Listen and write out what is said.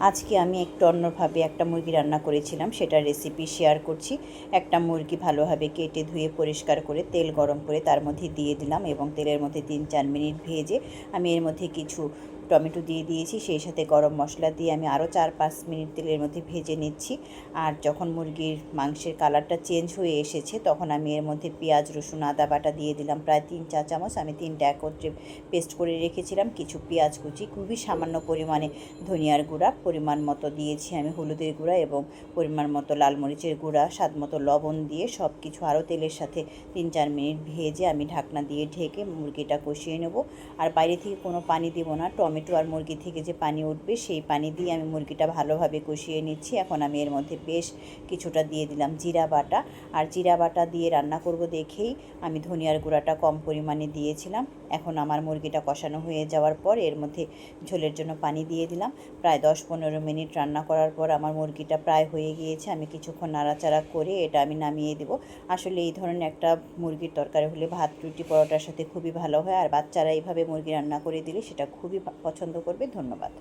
আজকে আমি একটু অন্যভাবে একটা মুরগি রান্না করেছিলাম, সেটার রেসিপি শেয়ার করছি। একটা মুরগি ভালোভাবে কেটে ধুয়ে পরিষ্কার করে তেল গরম করে তার মধ্যে দিয়ে দিলাম এবং তেলের মধ্যে 3-4 মিনিট ভেজে আমি এর মধ্যে কিছু টমেটো দিয়ে দিয়েছি, সেই সাথে গরম মশলা দিয়ে আমি আরও 4-5 মিনিট তেলের মধ্যে ভেজে নিচ্ছি। আর যখন মুরগির মাংসের কালারটা চেঞ্জ হয়ে এসেছে তখন আমি এর মধ্যে পেঁয়াজ, রসুন, আদা বাটা দিয়ে দিলাম প্রায় 3 চা চামচ। আমি 3টা একত্রে পেস্ট করে রেখেছিলাম। কিছু পেঁয়াজ কুচি, খুবই সামান্য পরিমাণে ধনিয়ার গুঁড়া, পরিমাণ মতো দিয়েছি আমি হলুদের গুঁড়া এবং পরিমাণ মতো লাল মরিচের গুঁড়া, স্বাদ মতো লবণ দিয়ে সব কিছু আরও তেলের সাথে 3-4 মিনিট ভেজে আমি ঢাকনা দিয়ে ঢেকে মুরগিটা কষিয়ে নেব। আর বাইরে থেকে কোনো পানি দেবো না, টমেটো আর মুরগি থেকে যে পানি উঠবে সেই পানি দিয়ে আমি মুরগিটা ভালোভাবে কষিয়ে নিচ্ছি। এখন আমি এর মধ্যে বেশ কিছুটা দিয়ে দিলাম জিরা বাটা। আর জিরা বাটা দিয়ে রান্না করব দেখেই আমি ধনিয়ার গুঁড়াটা কম পরিমাণে দিয়েছিলাম। এখন আমার মুরগিটা কষানো হয়ে যাওয়ার পর এর মধ্যে ঝোলের জন্য পানি দিয়ে দিলাম। প্রায় 10-15 মিনিট রান্না করার পর আমার মুরগিটা প্রায় হয়ে গিয়েছে। আমি কিছুক্ষণ নাড়াচাড়া করে এটা আমি নামিয়ে দেব। আসলে এই ধরনের একটা মুরগির তরকারি হলে ভাত, রুটি, পরোটার সাথে খুবই ভালো হয়। আর বাচ্চারা এইভাবে মুরগি রান্না করে দিলে সেটা খুবই পছন্দ করবে। ধন্যবাদ।